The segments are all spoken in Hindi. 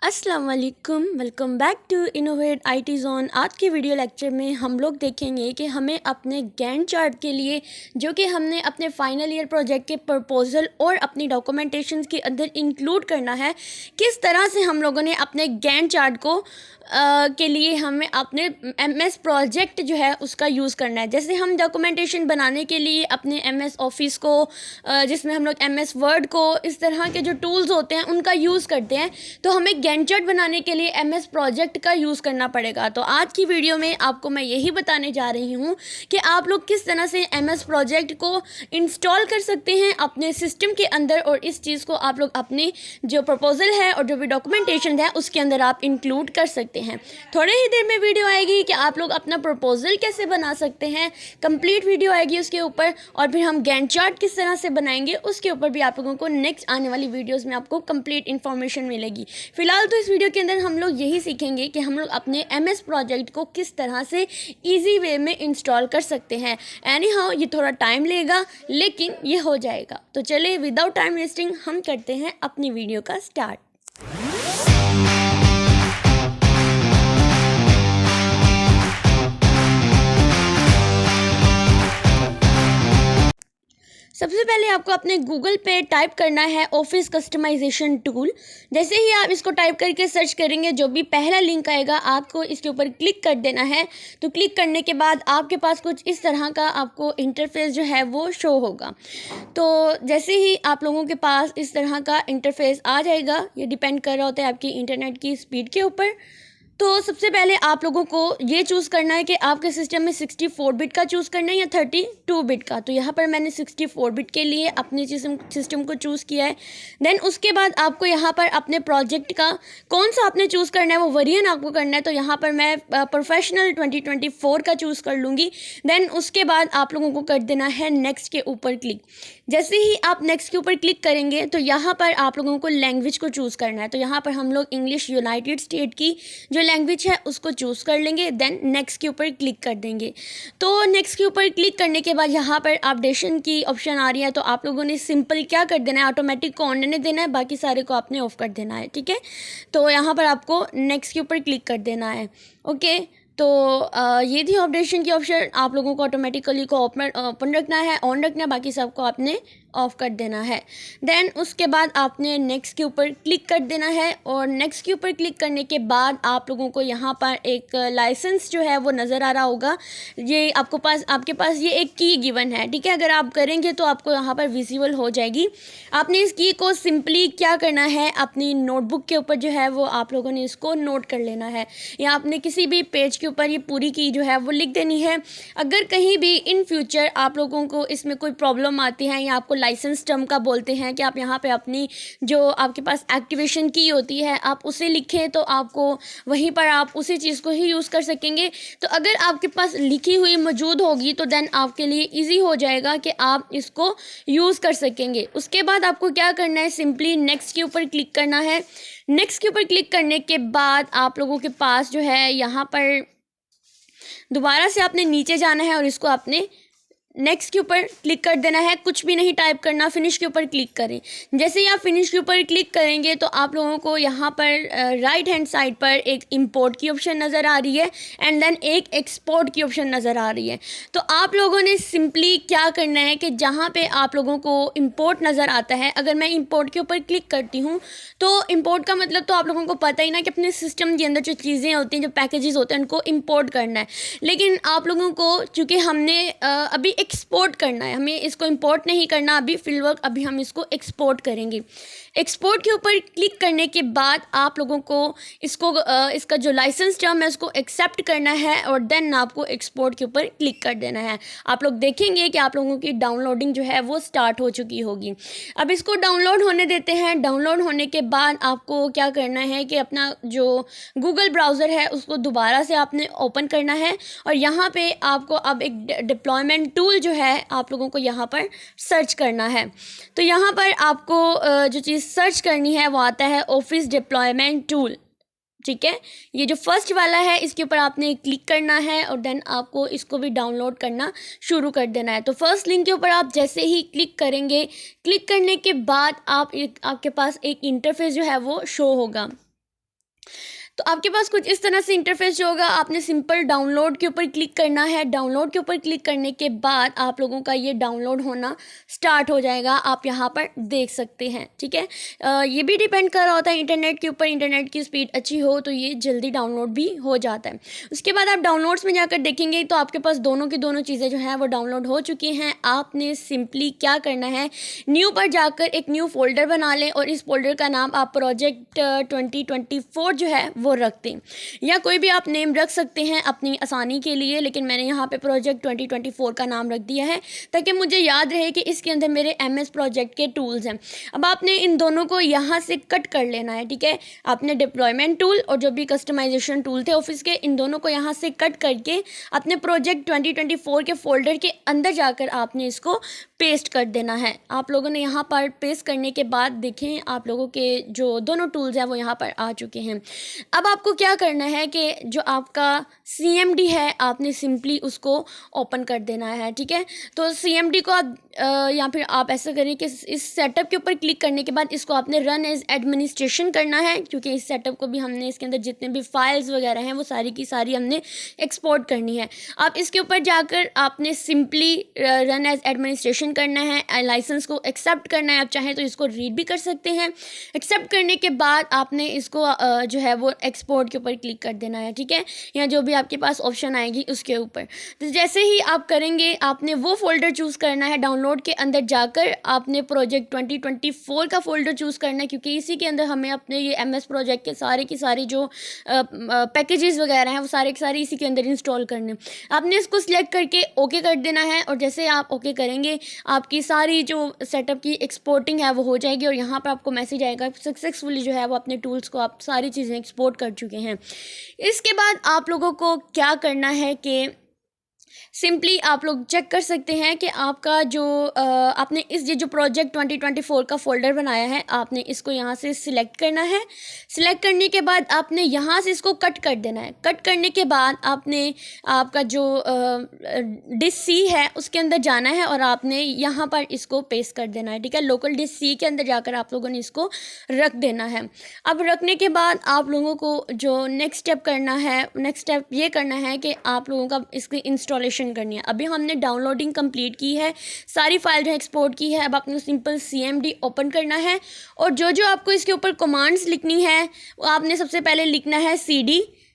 अस्सलाम वालेकुम, welcome back to Innovate IT Zone. आज के वीडियो लेक्चर में हम लोग देखेंगे कि हमें अपने गैंट चार्ट के लिए, जो कि हमने अपने फाइनल ईयर प्रोजेक्ट के प्रपोजल और अपनी डॉक्यूमेंटेशन के अंदर इंक्लूड करना है, किस तरह से हम लोगों ने अपने गैंट चार्ट को के लिए हमें अपने एमएस प्रोजेक्ट जो है उसका यूज़ करना है। जैसे हम डॉक्यूमेंटेशन बनाने के लिए अपने एमएस ऑफिस को, जिसमें हम लोग एमएस वर्ड को, इस तरह के जो टूल्स होते हैं उनका यूज़ करते हैं, तो हमें गैंट चार्ट बनाने के लिए एमएस प्रोजेक्ट का यूज़ करना पड़ेगा। तो आज की वीडियो में आपको मैं यही बताने जा रही हूँ कि आप लोग किस तरह से एमएस प्रोजेक्ट को इंस्टॉल कर सकते हैं अपने सिस्टम के अंदर, और इस चीज़ को आप लोग अपने जो प्रपोजल है और जो भी डॉक्यूमेंटेशन है उसके अंदर आप इंक्लूड कर सकते हैं। थोड़े ही देर में वीडियो आएगी कि आप लोग अपना प्रपोजल कैसे बना सकते हैं, कंप्लीट वीडियो आएगी उसके ऊपर, और फिर हम गैंट चार्ट किस तरह से बनाएंगे उसके ऊपर भी आप लोगों को नेक्स्ट आने वाली वीडियोस में आपको कंप्लीट इन्फॉर्मेशन मिलेगी। फिलहाल तो इस वीडियो के अंदर हम लोग यही सीखेंगे कि हम लोग अपने एमएस प्रोजेक्ट को किस तरह से ईजी वे में इंस्टॉल कर सकते हैं। एनी हाउ ये थोड़ा टाइम लेगा, लेकिन ये हो जाएगा। तो चलिए विदाउट टाइम वेस्टिंग हम करते हैं अपनी वीडियो का स्टार्ट। सबसे पहले आपको अपने गूगल पे टाइप करना है ऑफिस कस्टमाइजेशन टूल। जैसे ही आप इसको टाइप करके सर्च करेंगे, जो भी पहला लिंक आएगा आपको इसके ऊपर क्लिक कर देना है। तो क्लिक करने के बाद आपके पास कुछ इस तरह का आपको इंटरफेस जो है वो शो होगा। तो जैसे ही आप लोगों के पास इस तरह का इंटरफेस आ जाएगा, ये डिपेंड कर रहा होता है आपकी इंटरनेट की स्पीड के ऊपर। तो सबसे पहले आप लोगों को ये चूज़ करना है कि आपके सिस्टम में 64 बिट का चूज़ करना है या 32 बिट का। तो यहाँ पर मैंने 64 बिट के लिए अपने सिस्टम को चूज़ किया है। देन उसके बाद आपको यहाँ पर अपने प्रोजेक्ट का कौन सा आपने चूज़ करना है, वो वेरिएंट आपको करना है। तो यहाँ पर मैं प्रोफेशनल 2024 का चूज़ कर लूँगी। देन उसके बाद आप लोगों को कर देना है नेक्स्ट के ऊपर क्लिक। जैसे ही आप नेक्स्ट के ऊपर क्लिक करेंगे तो यहाँ पर आप लोगों को लैंग्वेज को चूज़ करना है। तो यहाँ पर हम लोग इंग्लिश यूनाइटेड स्टेट की जो लैंग्वेज है उसको चूज़ कर लेंगे। देन नेक्स्ट के ऊपर क्लिक कर देंगे। तो नेक्स्ट के ऊपर क्लिक करने के बाद यहाँ पर अपडेशन की ऑप्शन आ रही है। तो आप लोगों ने सिंपल क्या कर देना है, ऑटोमेटिक को ऑन रहने देना है, बाकी सारे को आपने ऑफ कर देना है। ठीक है, तो यहाँ पर आपको नेक्स्ट के ऊपर क्लिक कर देना है। ओके, तो ये थी अपडेशन की ऑप्शन। आप लोगों को ऑटोमेटिकली को ओपन रखना है, ऑन रखना है, बाकी सबको आपने ऑफ कर देना है। देन उसके बाद आपने नेक्स्ट के ऊपर क्लिक कर देना है, और नेक्स्ट के ऊपर क्लिक करने के बाद आप लोगों को यहाँ पर एक लाइसेंस जो है वो नज़र आ रहा होगा। ये आपके पास ये एक की गिवन है। ठीक है, अगर आप करेंगे तो आपको यहाँ पर विजिबल हो जाएगी। आपने इस की को सिंपली क्या करना है, अपनी नोटबुक के ऊपर जो है वो आप लोगों ने इसको नोट कर लेना है, या आपने किसी भी पेज के ऊपर ये पूरी की जो है वो लिख देनी है। अगर कहीं भी इन फ्यूचर आप लोगों को इसमें कोई प्रॉब्लम आती है, या आपको लाइसेंस टर्म का बोलते हैं कि आप यहाँ पे अपनी जो आपके पास एक्टिवेशन की होती है आप उसे लिखें, तो आपको वहीं पर आप उसी चीज़ को ही यूज़ कर सकेंगे। तो अगर आपके पास लिखी हुई मौजूद होगी तो देन आपके लिए इजी हो जाएगा कि आप इसको यूज़ कर सकेंगे। उसके बाद आपको क्या करना है, सिंपली नेक्स्ट के ऊपर क्लिक करना है। नेक्स्ट के ऊपर क्लिक करने के बाद आप लोगों के पास जो है यहाँ पर दोबारा से आपने नीचे जाना है और इसको आपने नेक्स्ट के ऊपर क्लिक कर देना है। कुछ भी नहीं टाइप करना, फिनिश के ऊपर क्लिक करें। जैसे ही आप फिनिश के ऊपर क्लिक करेंगे तो आप लोगों को यहाँ पर राइट हैंड साइड पर एक इंपोर्ट की ऑप्शन नज़र आ रही है, एंड देन एक एक्सपोर्ट की ऑप्शन नज़र आ रही है। तो आप लोगों ने सिंपली क्या करना है कि जहाँ पे आप लोगों को इंपोर्ट नज़र आता है, अगर मैं इंपोर्ट के ऊपर क्लिक करती हूँ तो इंपोर्ट का मतलब तो आप लोगों को पता ही ना कि अपने सिस्टम के अंदर जो चीज़ें होती हैं, जो पैकेजेस होते हैं, उनको इंपोर्ट करना है। लेकिन आप लोगों को चूँकि हमने अभी एक्सपोर्ट करना है, हमें इसको इंपोर्ट नहीं करना अभी फिलहाल, अभी हम इसको एक्सपोर्ट करेंगे। एक्सपोर्ट के ऊपर क्लिक करने के बाद आप लोगों को इसका जो लाइसेंस टर्म है उसको एक्सेप्ट करना है, और देन आपको एक्सपोर्ट के ऊपर क्लिक कर देना है। आप लोग देखेंगे कि आप लोगों की डाउनलोडिंग जो है वो स्टार्ट हो चुकी होगी। अब इसको डाउनलोड होने देते हैं। डाउनलोड होने के बाद आपको क्या करना है कि अपना जो गूगल ब्राउज़र है उसको दोबारा से आपने ओपन करना है, और यहाँ पे आपको अब एक डिप्लॉयमेंट टूल जो है आप लोगों को यहाँ पर सर्च करना है। तो यहाँ पर आपको जो चीज़ सर्च करनी है वो आता है ऑफिस डिप्लॉयमेंट टूल। ठीक है, ये जो फर्स्ट वाला है इसके ऊपर आपने क्लिक करना है, और देन आपको इसको भी डाउनलोड करना शुरू कर देना है। तो फर्स्ट लिंक के ऊपर आप जैसे ही क्लिक करेंगे, क्लिक करने के बाद आपके पास एक इंटरफेस जो है वो शो होगा। तो आपके पास कुछ इस तरह से इंटरफेस जो होगा, आपने सिंपल डाउनलोड के ऊपर क्लिक करना है। डाउनलोड के ऊपर क्लिक करने के बाद आप लोगों का ये डाउनलोड होना स्टार्ट हो जाएगा, आप यहाँ पर देख सकते हैं। ठीक है, ये भी डिपेंड कर रहा होता है इंटरनेट के ऊपर। इंटरनेट की स्पीड अच्छी हो तो ये जल्दी डाउनलोड भी हो जाता है। उसके बाद आप डाउनलोड्स में जाकर देखेंगे तो आपके पास दोनों की दोनों चीज़ें जो हैं वो डाउनलोड हो चुकी हैं। आपने सिंपली क्या करना है, न्यू पर जाकर एक न्यू फोल्डर बना लें और इस फोल्डर का नाम आप प्रोजेक्ट 2024 जो है वो रख दें, या कोई भी आप नेम रख सकते हैं अपनी आसानी के लिए, लेकिन मैंने यहाँ पे प्रोजेक्ट 2024 का नाम रख दिया है ताकि मुझे याद रहे कि इसके अंदर मेरे MS प्रोजेक्ट के टूल्स हैं। अब आपने इन दोनों को यहाँ से कट कर लेना है। ठीक है, आपने डिप्लॉयमेंट टूल और जो भी कस्टमाइजेशन टूल थे ऑफिस के, इन दोनों को यहाँ से कट करके अपने प्रोजेक्ट 2024 के फोल्डर के अंदर जाकर आपने इसको पेस्ट कर देना है। आप लोगों ने यहाँ पर पेस्ट करने के बाद देखें आप लोगों के जो दोनों टूल्स हैं वो यहाँ पर आ चुके हैं। अब आपको क्या करना है कि जो आपका CMD है आपने सिंपली उसको ओपन कर देना है। ठीक है, तो CMD को आप या फिर आप ऐसा करें कि इस सेटअप के ऊपर क्लिक करने के बाद इसको आपने रन एज एडमिनिस्ट्रेशन करना है, क्योंकि इस सेटअप को भी हमने इसके अंदर जितने भी फाइल्स वगैरह हैं वो सारी की सारी हमने एक्सपोर्ट करनी है। आप इसके ऊपर जाकर आपने सिंपली रन एज एडमिनिस्ट्रेशन करना है, लाइसेंस को एक्सेप्ट करना है। आप चाहें तो इसको रीड भी कर सकते हैं। एक्सेप्ट करने के बाद आपने इसको जो है वो एक्सपोर्ट के ऊपर क्लिक कर देना है। ठीक है, या जो भी आपके पास ऑप्शन आएगी उसके ऊपर। तो जैसे ही आप करेंगे आपने वो फोल्डर चूज़ करना है। डाउनलोड के अंदर जाकर आपने प्रोजेक्ट 2024 का फोल्डर चूज़ करना है, क्योंकि इसी के अंदर हमें अपने ये MS प्रोजेक्ट के सारे की सारी जो पैकेजेस वगैरह हैं वो सारे के सारे इसी के अंदर इंस्टॉल करने। आपने इसको सिलेक्ट करके ओके कर देना है, और जैसे आप ओके करेंगे आपकी सारी जो सेटअप की एक्सपोर्टिंग है वो हो जाएगी, और यहाँ पर आपको मैसेज आएगा सक्सेसफुली जो है वो अपने टूल्स को आप सारी चीज़ें एक्सपोर्ट कर चुके हैं। इसके बाद आप लोगों को क्या करना है कि सिंपली आप लोग चेक कर सकते हैं कि आपका जो आपने इस ये जो प्रोजेक्ट 2024 का फोल्डर बनाया है आपने इसको यहाँ से सिलेक्ट करना है। सिलेक्ट करने के बाद आपने यहाँ से इसको कट कर देना है। कट करने के बाद आपने आपका जो डिस्क C है उसके अंदर जाना है और आपने यहाँ पर इसको पेस्ट कर देना है। ठीक है, लोकल डिस्क C के अंदर जाकर आप लोगों ने इसको रख देना है। अब रखने के बाद आप लोगों को जो नेक्स्ट स्टेप करना है, नेक्स्ट स्टेप ये करना है कि आप लोगों का इसकी इंस्टॉलेशन करनी है। अभी हमने डाउनलोडिंग कंप्लीट की है, सारी फाइल जो एक्सपोर्ट की है। अब आपने सिंपल CMD ओपन करना है, और जो जो आपको इसके ऊपर कमांड्स लिखनी है वो आपने सबसे पहले लिखना है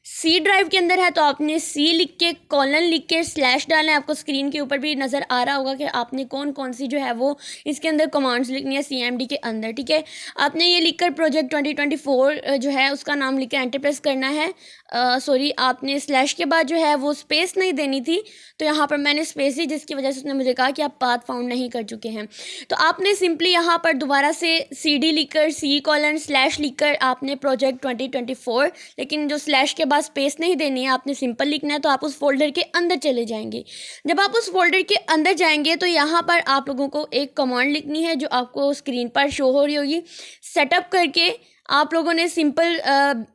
C ड्राइव के अंदर है तो आपने C लिख के कॉलन लिख के स्लैश डालना है। आपको स्क्रीन के ऊपर भी नज़र आ रहा होगा कि आपने कौन कौन सी जो है वो इसके अंदर कमांड्स लिखनी है CMD के अंदर। ठीक है, आपने ये लिखकर प्रोजेक्ट 2024 जो है उसका नाम लिख के एंटर प्रेस करना है। सॉरी, आपने स्लैश के बाद जो है वो स्पेस नहीं देनी थी, तो यहाँ पर मैंने स्पेस दी जिसकी वजह से उसने मुझे कहा कि आप पाथ फाउंड नहीं कर चुके हैं। तो आपने सिंपली यहाँ पर दोबारा से CD लिखकर C:/ लिखकर आपने प्रोजेक्ट 2024, लेकिन जो स्लैश के बाद स्पेस नहीं देनी है, आपने सिंपल लिखना है। तो आप उस फोल्डर के अंदर चले जाएंगे। जब आप उस फोल्डर के अंदर जाएंगे तो यहाँ पर आप लोगों को एक कमांड लिखनी है जो आपको स्क्रीन पर शो हो रही होगी। सेटअप करके आप लोगों ने सिंपल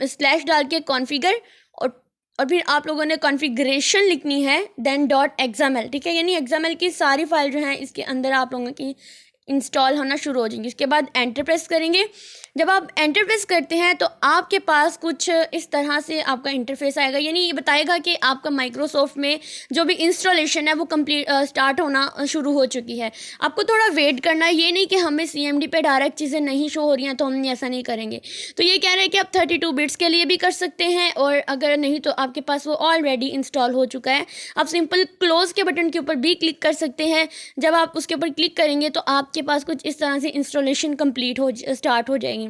स्लैश डाल के कॉन्फ़िगर और फिर आप लोगों ने कॉन्फ़िगरेशन लिखनी है देन .xml। ठीक है, यानी XML की सारी फाइल जो हैं इसके अंदर आप लोगों की इंस्टॉल होना शुरू हो जाएंगी। उसके बाद एंटर प्रेस करेंगे। जब आप एंटर प्रेस करते हैं तो आपके पास कुछ इस तरह से आपका इंटरफेस आएगा, यानी ये बताएगा कि आपका माइक्रोसॉफ्ट में जो भी इंस्टॉलेशन है वो कंप्लीट स्टार्ट होना शुरू हो चुकी है। आपको थोड़ा वेट करना है, ये नहीं कि हमें CMD पे डायरेक्ट चीज़ें नहीं शो हो रही हैं तो हम ऐसा नहीं करेंगे। तो ये कह रहे हैं कि आप 32 बिट्स के लिए भी कर सकते हैं, और अगर नहीं तो आपके पास वो ऑलरेडी इंस्टॉल हो चुका है। आप सिंपल क्लोज़ के बटन के ऊपर भी क्लिक कर सकते हैं। जब आप उसके ऊपर क्लिक करेंगे तो आपके पास कुछ इस तरह से इंस्टॉलेशन कंप्लीट स्टार्ट हो जाएगी।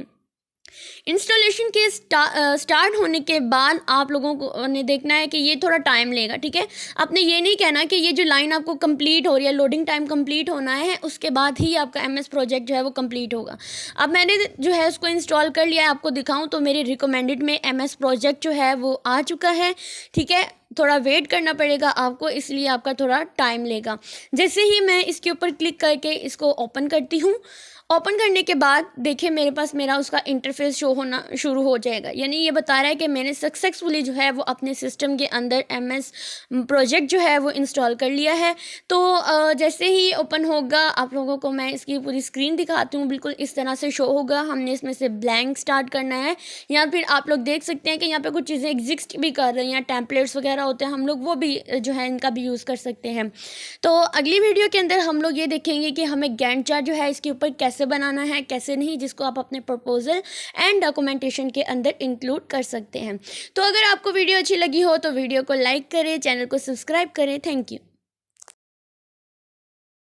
इंस्टॉलेशन के स्टार्ट होने के बाद आप लोगों को ने देखना है कि ये थोड़ा टाइम लेगा। ठीक है, आपने ये नहीं कहना कि ये जो लाइन आपको कंप्लीट हो रही है, लोडिंग टाइम कंप्लीट होना है, उसके बाद ही आपका MS प्रोजेक्ट जो है वो कंप्लीट होगा। अब मैंने जो है उसको इंस्टॉल कर लिया है, आपको दिखाऊं तो मेरे रिकमेंडेड में MS प्रोजेक्ट जो है वो आ चुका है। ठीक है, थोड़ा वेट करना पड़ेगा आपको, इसलिए आपका थोड़ा टाइम लेगा। जैसे ही मैं इसके ऊपर क्लिक करके इसको ओपन करती हूँ, ओपन करने के बाद देखिए मेरे पास मेरा उसका इंटरफेस शो होना शुरू हो जाएगा, यानी ये बता रहा है कि मैंने सक्सेसफुली जो है वो अपने सिस्टम के अंदर MS प्रोजेक्ट जो है वो इंस्टॉल कर लिया है। तो जैसे ही ओपन होगा आप लोगों को मैं इसकी पूरी स्क्रीन दिखाती हूँ। बिल्कुल इस तरह से शो होगा। हमने इसमें से ब्लैंक स्टार्ट करना है, या फिर आप लोग देख सकते हैं कि यहाँ पे कुछ चीज़ें एग्जिस्ट भी कर रही हैं, टेम्पलेट्स वगैरह होते हैं, हम लोग वो भी जो है इनका भी यूज़ कर सकते हैं। तो अगली वीडियो के अंदर हम लोग ये देखेंगे कि हमें गैंट चार्ट जो है इसके ऊपर कैसे बनाना है, कैसे नहीं, जिसको आप अपने प्रपोजल एंड डॉक्यूमेंटेशन के अंदर इंक्लूड कर सकते हैं। तो अगर आपको वीडियो अच्छी लगी हो तो वीडियो को लाइक करें, चैनल को सब्सक्राइब करें। Thank you.